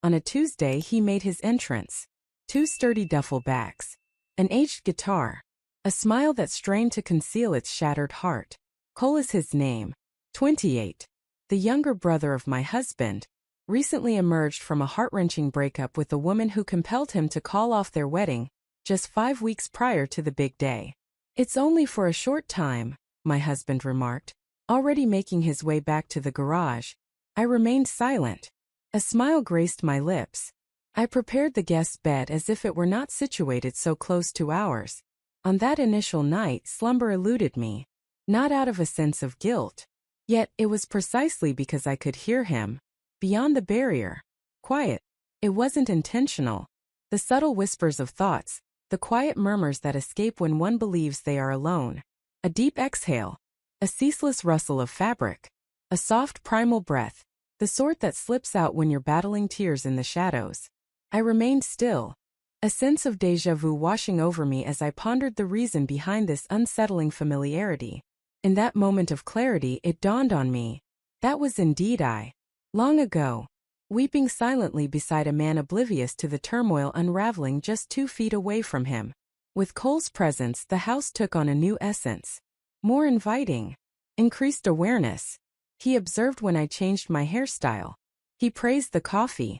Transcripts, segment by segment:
On a Tuesday he made his entrance. 2 sturdy duffel bags. An aged guitar. A smile that strained to conceal its shattered heart. Cole is his name. 28. The younger brother of my husband. Recently emerged from a heart-wrenching breakup with a woman who compelled him to call off their wedding, just 5 weeks prior to the big day. "It's only for a short time," my husband remarked, already making his way back to the garage. I remained silent. A smile graced my lips. I prepared the guest's bed as if it were not situated so close to ours. On that initial night, slumber eluded me, not out of a sense of guilt. Yet it was precisely because I could hear him, beyond the barrier. Quiet. It wasn't intentional. The subtle whispers of thoughts, the quiet murmurs that escape when one believes they are alone. A deep exhale. A ceaseless rustle of fabric. A soft primal breath, the sort that slips out when you're battling tears in the shadows. I remained still, a sense of déjà vu washing over me as I pondered the reason behind this unsettling familiarity. In that moment of clarity, it dawned on me. That was indeed I. Long ago. Weeping silently beside a man oblivious to the turmoil unraveling just 2 feet away from him. With Cole's presence, the house took on a new essence. More inviting. Increased awareness. He observed when I changed my hairstyle. He praised the coffee.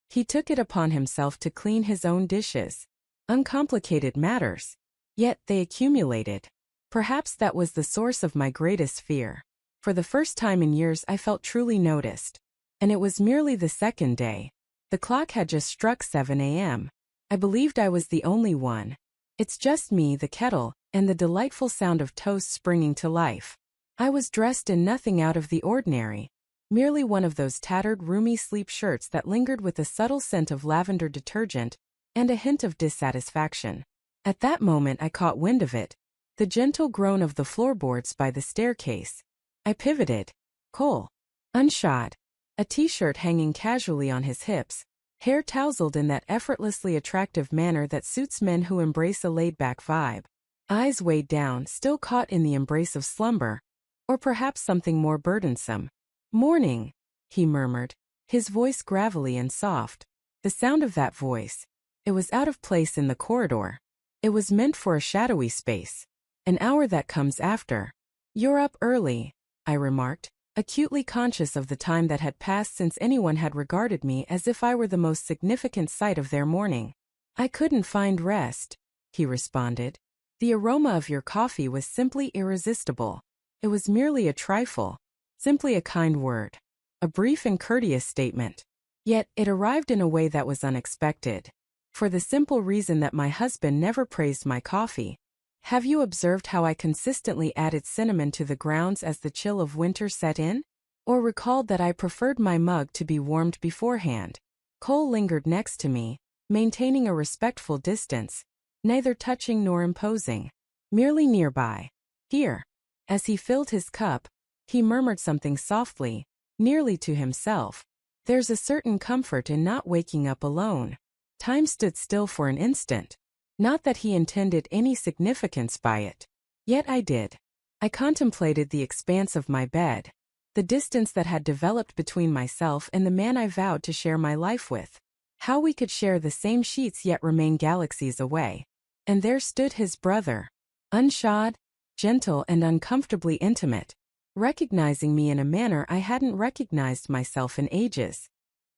He took it upon himself to clean his own dishes. Uncomplicated matters. Yet they accumulated. Perhaps that was the source of my greatest fear. For the first time in years I felt truly noticed. And it was merely the second day. The clock had just struck 7 a.m. I believed I was the only one. It's just me, the kettle, and the delightful sound of toast springing to life. I was dressed in nothing out of the ordinary. Merely one of those tattered, roomy sleep shirts that lingered with a subtle scent of lavender detergent and a hint of dissatisfaction. At that moment I caught wind of it, the gentle groan of the floorboards by the staircase. I pivoted. Cole. Unshod. A t-shirt hanging casually on his hips, hair tousled in that effortlessly attractive manner that suits men who embrace a laid-back vibe. Eyes weighed down, still caught in the embrace of slumber, or perhaps something more burdensome. "Morning," he murmured, his voice gravelly and soft. The sound of that voice. It was out of place in the corridor. It was meant for a shadowy space. An hour that comes after. "You're up early," I remarked, acutely conscious of the time that had passed since anyone had regarded me as if I were the most significant sight of their morning. "I couldn't find rest," he responded. "The aroma of your coffee was simply irresistible. It was merely a trifle. Simply a kind word. A brief and courteous statement. Yet it arrived in a way that was unexpected. For the simple reason that my husband never praised my coffee. Have you observed how I consistently added cinnamon to the grounds as the chill of winter set in? Or recalled that I preferred my mug to be warmed beforehand? Cole lingered next to me, maintaining a respectful distance, neither touching nor imposing. Merely nearby. Here. As he filled his cup, he murmured something softly, nearly to himself. There's a certain comfort in not waking up alone. Time stood still for an instant. Not that he intended any significance by it. Yet I did. I contemplated the expanse of my bed, the distance that had developed between myself and the man I vowed to share my life with. How we could share the same sheets yet remain galaxies away. And there stood his brother. Unshod, gentle and uncomfortably intimate. Recognizing me in a manner I hadn't recognized myself in ages.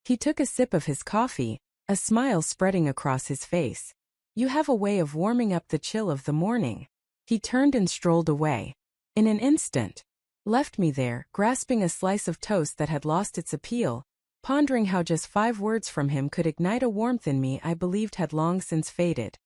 He took a sip of his coffee, a smile spreading across his face. "You have a way of warming up the chill of the morning." He turned and strolled away. In an instant. Left me there, grasping a slice of toast that had lost its appeal, pondering how just 5 words from him could ignite a warmth in me I believed had long since faded.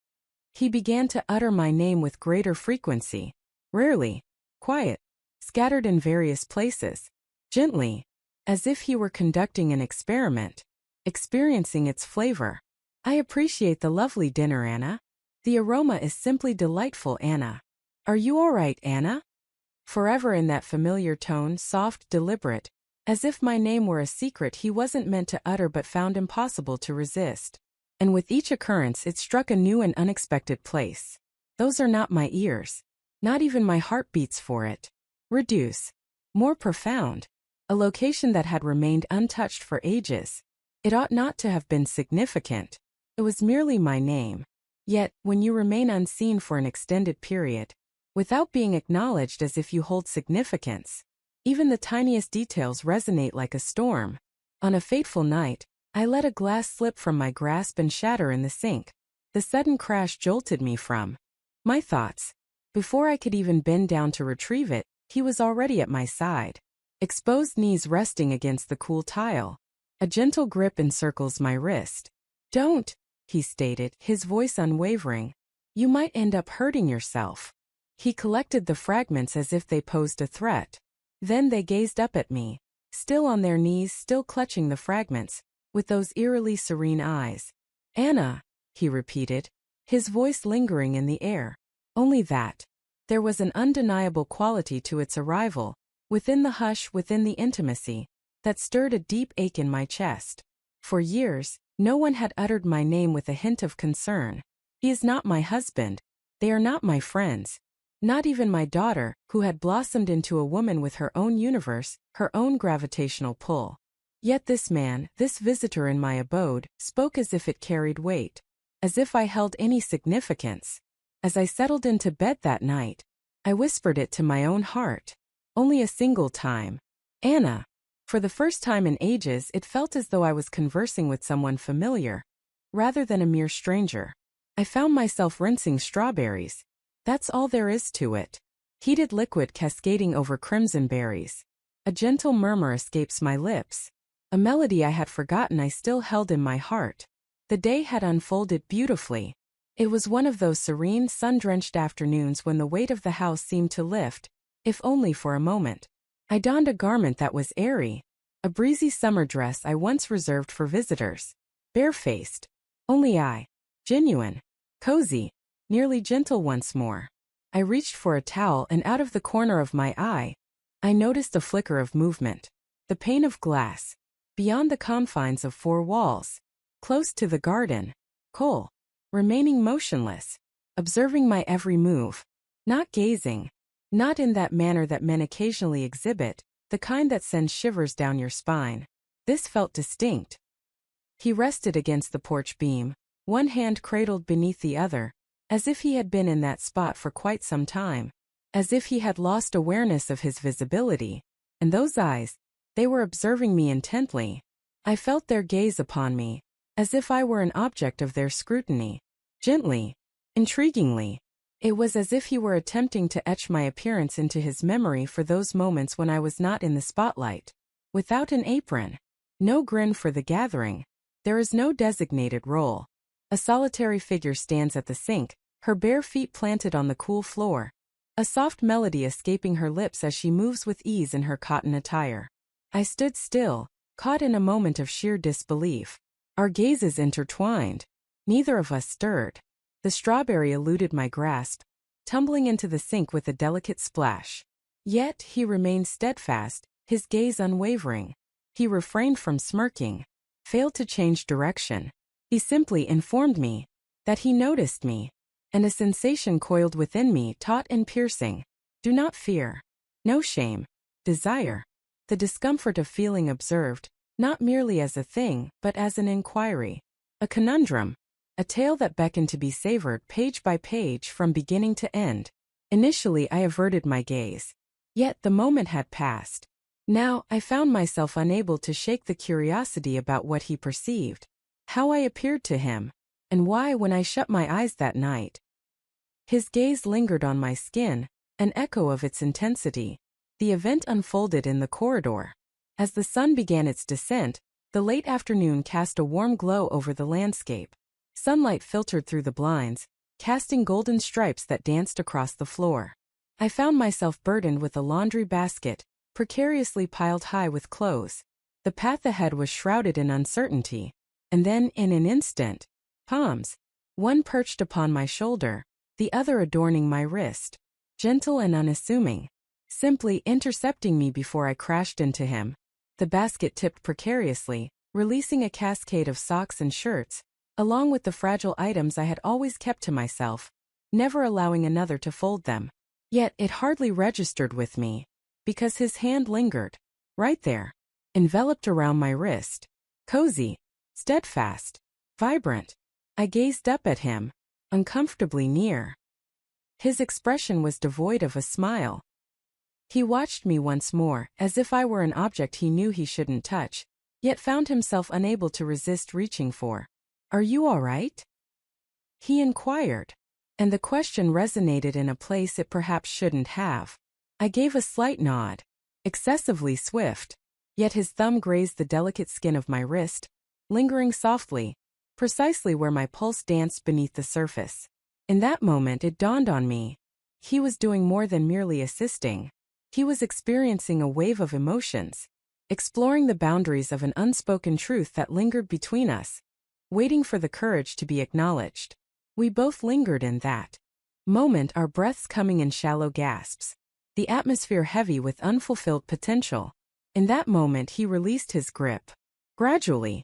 He began to utter my name with greater frequency. Rarely. Quiet. Scattered in various places. Gently. As if he were conducting an experiment. Experiencing its flavor. "I appreciate the lovely dinner, Anna. The aroma is simply delightful, Anna. Are you all right, Anna?" Forever in that familiar tone, soft, deliberate, as if my name were a secret he wasn't meant to utter but found impossible to resist. And with each occurrence it struck a new and unexpected place. Those are not my ears. Not even my heart beats for it. Reduce. More profound. A location that had remained untouched for ages. It ought not to have been significant. It was merely my name. Yet, when you remain unseen for an extended period, without being acknowledged as if you hold significance, even the tiniest details resonate like a storm. On a fateful night, I let a glass slip from my grasp and shatter in the sink. The sudden crash jolted me from my thoughts. Before I could even bend down to retrieve it, he was already at my side, exposed knees resting against the cool tile. A gentle grip encircles my wrist. "Don't," he stated, his voice unwavering. "You might end up hurting yourself." He collected the fragments as if they posed a threat. Then they gazed up at me, still on their knees, still clutching the fragments, with those eerily serene eyes. "Anna," he repeated, his voice lingering in the air. Only that. There was an undeniable quality to its arrival, within the hush, within the intimacy, that stirred a deep ache in my chest. For years, no one had uttered my name with a hint of concern. He is not my husband. They are not my friends. Not even my daughter, who had blossomed into a woman with her own universe, her own gravitational pull. Yet this man, this visitor in my abode, spoke as if it carried weight, as if I held any significance. As I settled into bed that night, I whispered it to my own heart. Only a single time. "Anna." For the first time in ages, it felt as though I was conversing with someone familiar, rather than a mere stranger. I found myself rinsing strawberries. That's all there is to it. Heated liquid cascading over crimson berries. A gentle murmur escapes my lips. A melody I had forgotten I still held in my heart. The day had unfolded beautifully. It was one of those serene, sun-drenched afternoons when the weight of the house seemed to lift, if only for a moment. I donned a garment that was airy, a breezy summer dress I once reserved for visitors. Barefaced. Only I. Genuine. Cozy. Nearly gentle once more. I reached for a towel, and out of the corner of my eye, I noticed a flicker of movement. The pane of glass. Beyond the confines of four walls. Close to the garden. Cole. Remaining motionless. Observing my every move. Not gazing. Not in that manner that men occasionally exhibit, the kind that sends shivers down your spine. This felt distinct. He rested against the porch beam, one hand cradled beneath the other, as if he had been in that spot for quite some time, as if he had lost awareness of his visibility. And those eyes, they were observing me intently. I felt their gaze upon me, as if I were an object of their scrutiny. Gently, intriguingly. It was as if he were attempting to etch my appearance into his memory for those moments when I was not in the spotlight. Without an apron. No grin for the gathering. There is no designated role. A solitary figure stands at the sink, her bare feet planted on the cool floor. A soft melody escaping her lips as she moves with ease in her cotton attire. I stood still, caught in a moment of sheer disbelief. Our gazes intertwined. Neither of us stirred. The strawberry eluded my grasp, tumbling into the sink with a delicate splash. Yet he remained steadfast, his gaze unwavering. He refrained from smirking, failed to change direction. He simply informed me that he noticed me, and a sensation coiled within me, taut and piercing. Do not fear. No shame. Desire. The discomfort of feeling observed, not merely as a thing, but as an inquiry. A conundrum. A tale that beckoned to be savored page by page from beginning to end. Initially I averted my gaze. Yet the moment had passed. Now I found myself unable to shake the curiosity about what he perceived, how I appeared to him, and why when I shut my eyes that night. His gaze lingered on my skin, an echo of its intensity. The event unfolded in the corridor. As the sun began its descent, the late afternoon cast a warm glow over the landscape. Sunlight filtered through the blinds, casting golden stripes that danced across the floor. I found myself burdened with a laundry basket, precariously piled high with clothes. The path ahead was shrouded in uncertainty, and then, in an instant, palms, one perched upon my shoulder, the other adorning my wrist, gentle and unassuming, simply intercepting me before I crashed into him. The basket tipped precariously, releasing a cascade of socks and shirts, along with the fragile items I had always kept to myself, never allowing another to fold them. Yet it hardly registered with me, because his hand lingered, right there, enveloped around my wrist. Cozy. steadfast, vibrant. I gazed up at him, uncomfortably near. His expression was devoid of a smile. He watched me once more, as if I were an object he knew he shouldn't touch, yet found himself unable to resist reaching for. "Are you all right?" he inquired, and the question resonated in a place it perhaps shouldn't have. I gave a slight nod, excessively swift, yet his thumb grazed the delicate skin of my wrist, lingering softly, precisely where my pulse danced beneath the surface. In that moment it dawned on me. He was doing more than merely assisting. He was experiencing a wave of emotions, exploring the boundaries of an unspoken truth that lingered between us, waiting for the courage to be acknowledged. We both lingered in that moment, our breaths coming in shallow gasps, the atmosphere heavy with unfulfilled potential. In that moment he released his grip. Gradually,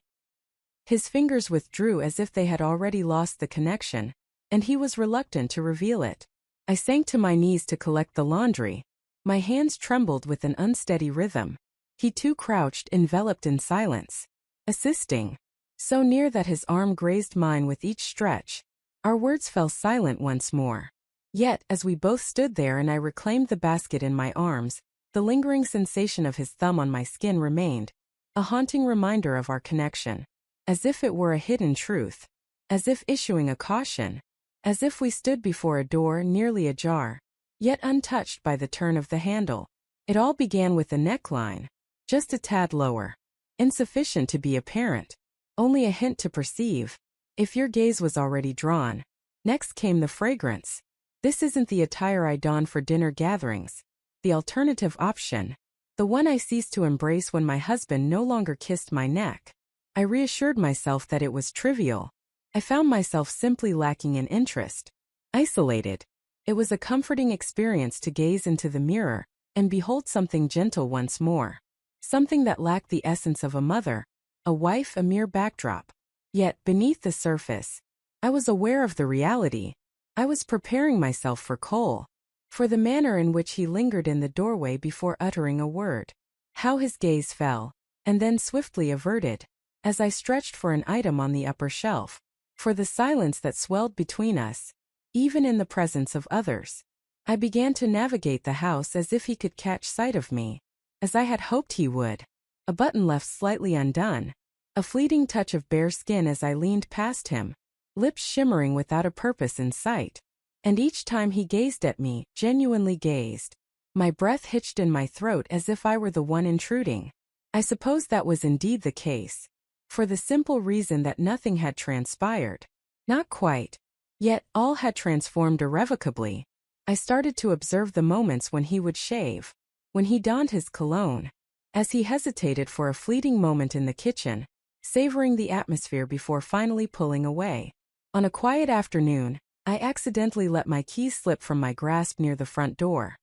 his fingers withdrew as if they had already lost the connection, and he was reluctant to reveal it. I sank to my knees to collect the laundry. My hands trembled with an unsteady rhythm. He too crouched, enveloped in silence, assisting, so near that his arm grazed mine with each stretch. Our words fell silent once more. Yet, as we both stood there and I reclaimed the basket in my arms, the lingering sensation of his thumb on my skin remained, a haunting reminder of our connection. As if it were a hidden truth, as if issuing a caution, as if we stood before a door nearly ajar, yet untouched by the turn of the handle. It all began with a neckline, just a tad lower, insufficient to be apparent, only a hint to perceive, if your gaze was already drawn. Next came the fragrance. This isn't the attire I don for dinner gatherings. The alternative option. The one I ceased to embrace when my husband no longer kissed my neck. I reassured myself that it was trivial. I found myself simply lacking in interest. Isolated. It was a comforting experience to gaze into the mirror and behold something gentle once more. Something that lacked the essence of a mother, a wife, a mere backdrop. Yet, beneath the surface, I was aware of the reality. I was preparing myself for Cole, for the manner in which he lingered in the doorway before uttering a word. How his gaze fell, and then swiftly averted, as I stretched for an item on the upper shelf, for the silence that swelled between us, even in the presence of others. I began to navigate the house as if he could catch sight of me, as I had hoped he would. A button left slightly undone, a fleeting touch of bare skin as I leaned past him, lips shimmering without a purpose in sight. And each time he gazed at me, genuinely gazed, my breath hitched in my throat as if I were the one intruding. I suppose that was indeed the case, for the simple reason that nothing had transpired. Not quite. Yet all had transformed irrevocably. I started to observe the moments when he would shave, when he donned his cologne, as he hesitated for a fleeting moment in the kitchen, savoring the atmosphere before finally pulling away. On a quiet afternoon, I accidentally let my keys slip from my grasp near the front door.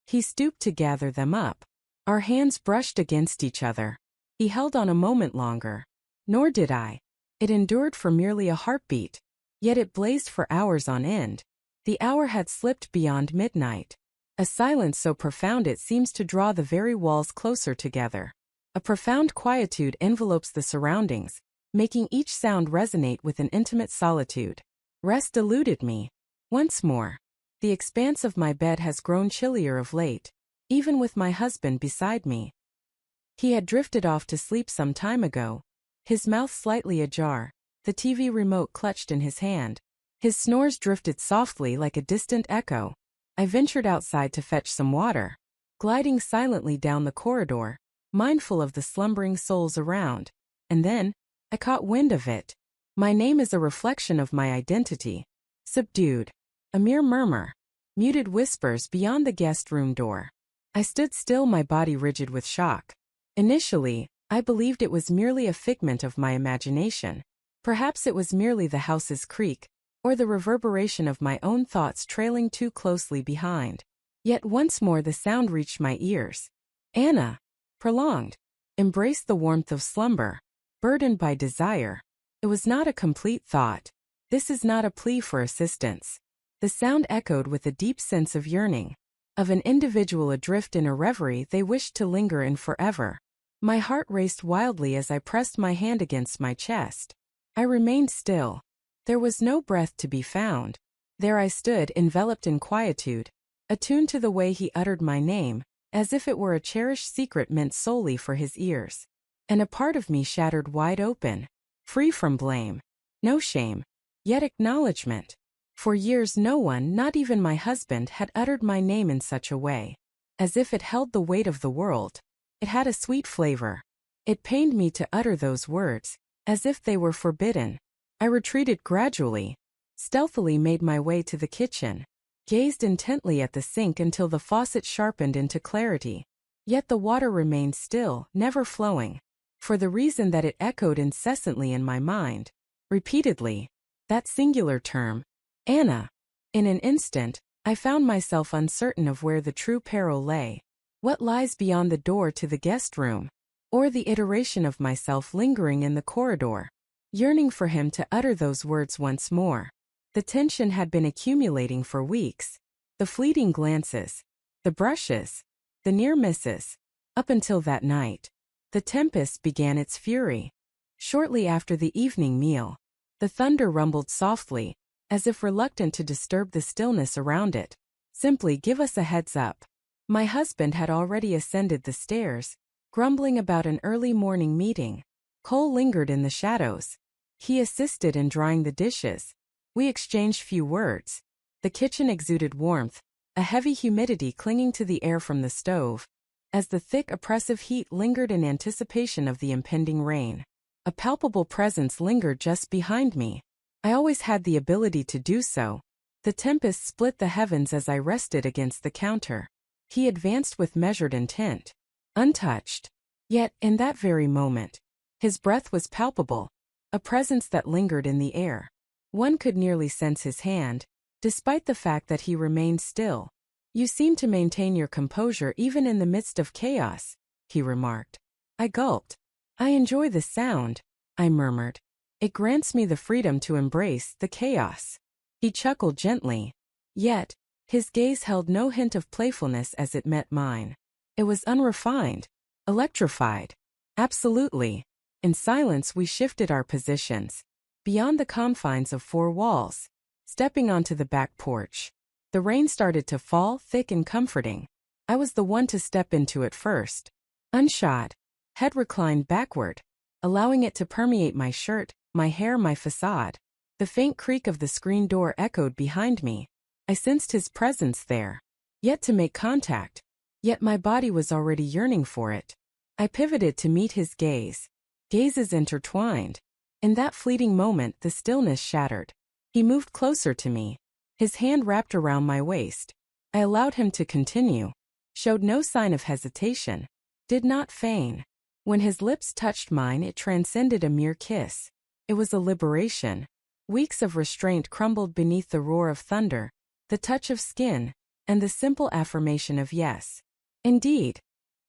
He stooped to gather them up. Our hands brushed against each other. He held on a moment longer. Nor did I. It endured for merely a heartbeat. Yet it blazed for hours on end. The hour had slipped beyond midnight. A silence so profound it seems to draw the very walls closer together. A profound quietude envelopes the surroundings, making each sound resonate with an intimate solitude. Rest eluded me. Once more. The expanse of my bed has grown chillier of late, even with my husband beside me. He had drifted off to sleep some time ago, his mouth slightly ajar, the TV remote clutched in his hand. His snores drifted softly like a distant echo. I ventured outside to fetch some water, gliding silently down the corridor, mindful of the slumbering souls around. And then, I caught wind of it. My name is a reflection of my identity. Subdued. A mere murmur. Muted whispers beyond the guest room door. I stood still, my body rigid with shock. Initially, I believed it was merely a figment of my imagination. Perhaps it was merely the house's creak, or the reverberation of my own thoughts trailing too closely behind. Yet once more the sound reached my ears. Anna, prolonged, embraced the warmth of slumber, burdened by desire. It was not a complete thought. This is not a plea for assistance. The sound echoed with a deep sense of yearning, of an individual adrift in a reverie they wished to linger in forever. My heart raced wildly as I pressed my hand against my chest. I remained still. There was no breath to be found. There I stood, enveloped in quietude, attuned to the way he uttered my name, as if it were a cherished secret meant solely for his ears. And a part of me shattered wide open, free from blame. No shame, yet acknowledgement. For years no one, not even my husband, had uttered my name in such a way. As if it held the weight of the world. It had a sweet flavor. It pained me to utter those words, as if they were forbidden. I retreated gradually, stealthily made my way to the kitchen, gazed intently at the sink until the faucet sharpened into clarity. Yet the water remained still, never flowing, for the reason that it echoed incessantly in my mind, repeatedly, that singular term, Anna. In an instant, I found myself uncertain of where the true peril lay. What lies beyond the door to the guest room? Or the iteration of myself lingering in the corridor, yearning for him to utter those words once more. The tension had been accumulating for weeks. The fleeting glances, the brushes, the near misses. Up until that night, the tempest began its fury. Shortly after the evening meal, the thunder rumbled softly, as if reluctant to disturb the stillness around it. Simply give us a heads up. My husband had already ascended the stairs, grumbling about an early morning meeting. Cole lingered in the shadows. He assisted in drying the dishes. We exchanged few words. The kitchen exuded warmth, a heavy humidity clinging to the air from the stove, as the thick oppressive heat lingered in anticipation of the impending rain. A palpable presence lingered just behind me. I always had the ability to do so. The tempest split the heavens as I rested against the counter. He advanced with measured intent, untouched. Yet, in that very moment, his breath was palpable, a presence that lingered in the air. One could nearly sense his hand, despite the fact that he remained still. You seem to maintain your composure even in the midst of chaos, he remarked. I gulped. I enjoy the sound, I murmured. It grants me the freedom to embrace the chaos. He chuckled gently. Yet, his gaze held no hint of playfulness as it met mine. It was unrefined, electrified. Absolutely. In silence we shifted our positions, beyond the confines of four walls, stepping onto the back porch. The rain started to fall, thick and comforting. I was the one to step into it first. Unshod, head reclined backward, allowing it to permeate my shirt, my hair, my facade. The faint creak of the screen door echoed behind me. I sensed his presence there. Yet to make contact. Yet my body was already yearning for it. I pivoted to meet his gaze. Gazes intertwined. In that fleeting moment the stillness shattered. He moved closer to me. His hand wrapped around my waist. I allowed him to continue. Showed no sign of hesitation. Did not feign. When his lips touched mine it transcended a mere kiss. It was a liberation. Weeks of restraint crumbled beneath the roar of thunder, the touch of skin, and the simple affirmation of yes. Indeed.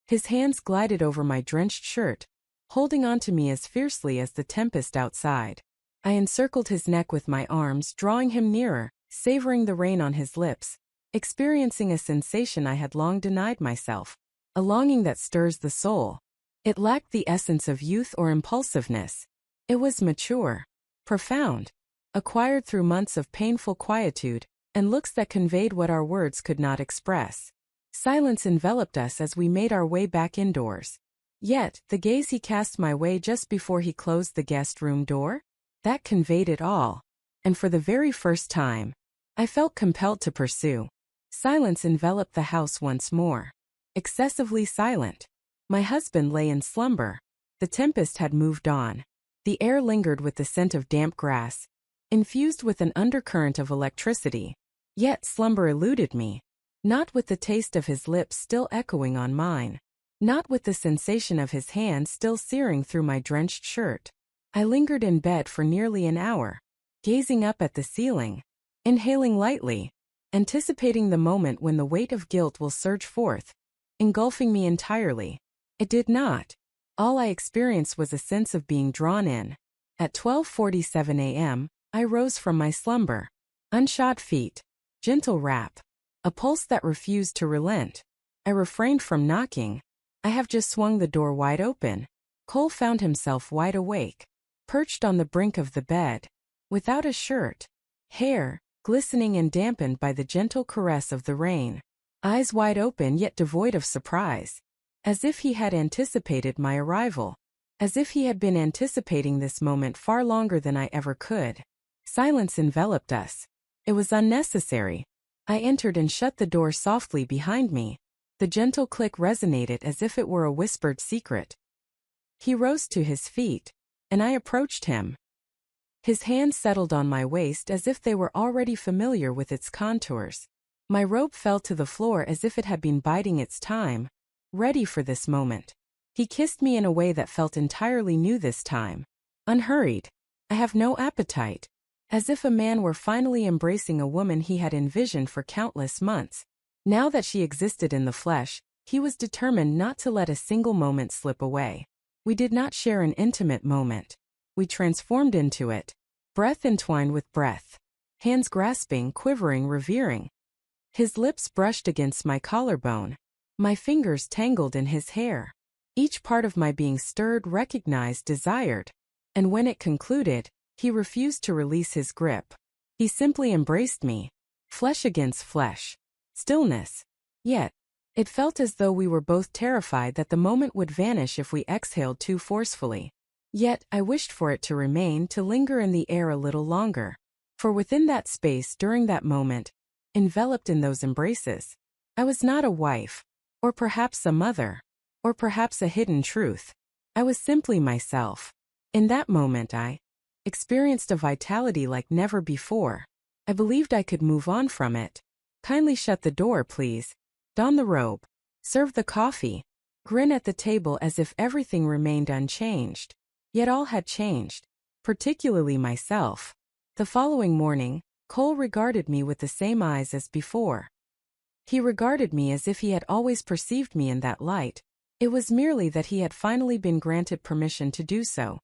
His hands glided over my drenched shirt, holding on to me as fiercely as the tempest outside. I encircled his neck with my arms, drawing him nearer, savoring the rain on his lips, experiencing a sensation I had long denied myself, a longing that stirs the soul. It lacked the essence of youth or impulsiveness. It was mature, profound, acquired through months of painful quietude, and looks that conveyed what our words could not express. Silence enveloped us as we made our way back indoors. Yet, the gaze he cast my way just before he closed the guest room door? That conveyed it all. And for the very first time, I felt compelled to pursue. Silence enveloped the house once more. Excessively silent. My husband lay in slumber. The tempest had moved on. The air lingered with the scent of damp grass, infused with an undercurrent of electricity. Yet slumber eluded me. Not with the taste of his lips still echoing on mine. Not with the sensation of his hand still searing through my drenched shirt. I lingered in bed for nearly an hour, gazing up at the ceiling, inhaling lightly, anticipating the moment when the weight of guilt will surge forth, engulfing me entirely. It did not. All I experienced was a sense of being drawn in. At 12:47 a.m., I rose from my slumber. Unshod feet. Gentle rap. A pulse that refused to relent. I refrained from knocking. I have just swung the door wide open. Cole found himself wide awake, perched on the brink of the bed, without a shirt, hair glistening and dampened by the gentle caress of the rain, eyes wide open yet devoid of surprise, as if he had anticipated my arrival, as if he had been anticipating this moment far longer than I ever could. Silence enveloped us. It was unnecessary. I entered and shut the door softly behind me. The gentle click resonated as if it were a whispered secret. He rose to his feet, and I approached him. His hands settled on my waist as if they were already familiar with its contours. My robe fell to the floor as if it had been biding its time, ready for this moment. He kissed me in a way that felt entirely new this time. Unhurried. I have no appetite. As if a man were finally embracing a woman he had envisioned for countless months. Now that she existed in the flesh, he was determined not to let a single moment slip away. We did not share an intimate moment. We transformed into it. Breath entwined with breath. Hands grasping, quivering, revering. His lips brushed against my collarbone. My fingers tangled in his hair. Each part of my being stirred, recognized, desired. And when it concluded, he refused to release his grip. He simply embraced me. Flesh against flesh. Stillness. Yet, it felt as though we were both terrified that the moment would vanish if we exhaled too forcefully. Yet, I wished for it to remain, to linger in the air a little longer. For within that space, during that moment, enveloped in those embraces, I was not a wife, or perhaps a mother, or perhaps a hidden truth. I was simply myself. In that moment I experienced a vitality like never before. I believed I could move on from it. Kindly shut the door, please. Don the robe. Serve the coffee. Grin at the table as if everything remained unchanged. Yet all had changed, particularly myself. The following morning, Cole regarded me with the same eyes as before. He regarded me as if he had always perceived me in that light. It was merely that he had finally been granted permission to do so.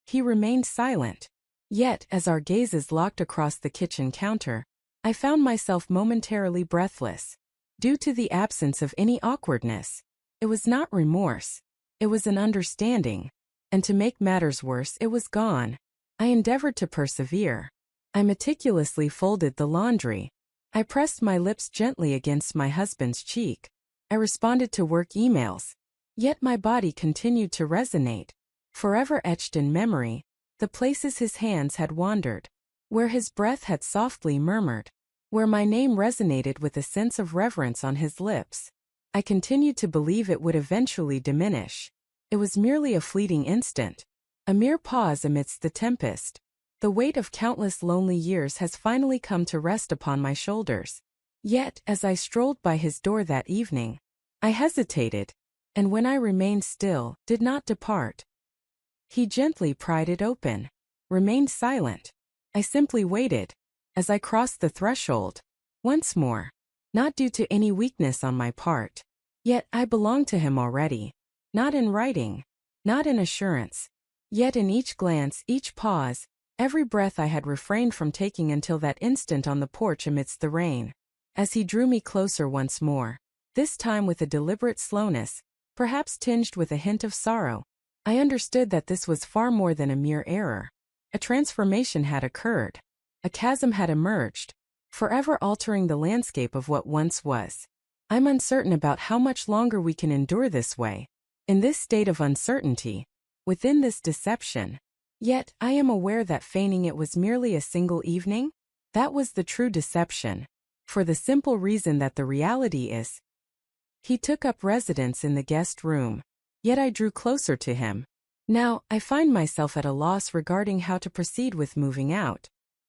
He remained silent. Yet, as our gazes locked across the kitchen counter, I found myself momentarily breathless. Due to the absence of any awkwardness. It was not remorse. It was an understanding. And to make matters worse, it was gone. I endeavored to persevere. I meticulously folded the laundry. I pressed my lips gently against my husband's cheek. I responded to work emails. Yet my body continued to resonate. Forever etched in memory, the places his hands had wandered. Where his breath had softly murmured. Where my name resonated with a sense of reverence on his lips. I continued to believe it would eventually diminish. It was merely a fleeting instant. A mere pause amidst the tempest. The weight of countless lonely years has finally come to rest upon my shoulders. Yet, as I strolled by his door that evening, I hesitated, and when I remained still, did not depart. He gently pried it open, remained silent. I simply waited. As I crossed the threshold, once more, not due to any weakness on my part. Yet I belonged to him already. Not in writing, not in assurance. Yet in each glance, each pause, every breath I had refrained from taking until that instant on the porch amidst the rain. As he drew me closer once more, this time with a deliberate slowness, perhaps tinged with a hint of sorrow, I understood that this was far more than a mere error. A transformation had occurred. A chasm had emerged, forever altering the landscape of what once was. I'm uncertain about how much longer we can endure this way. In this state of uncertainty, within this deception. Yet, I am aware that feigning it was merely a single evening, that was the true deception. For the simple reason that the reality is, he took up residence in the guest room. Yet I drew closer to him. Now, I find myself at a loss regarding how to proceed with moving out.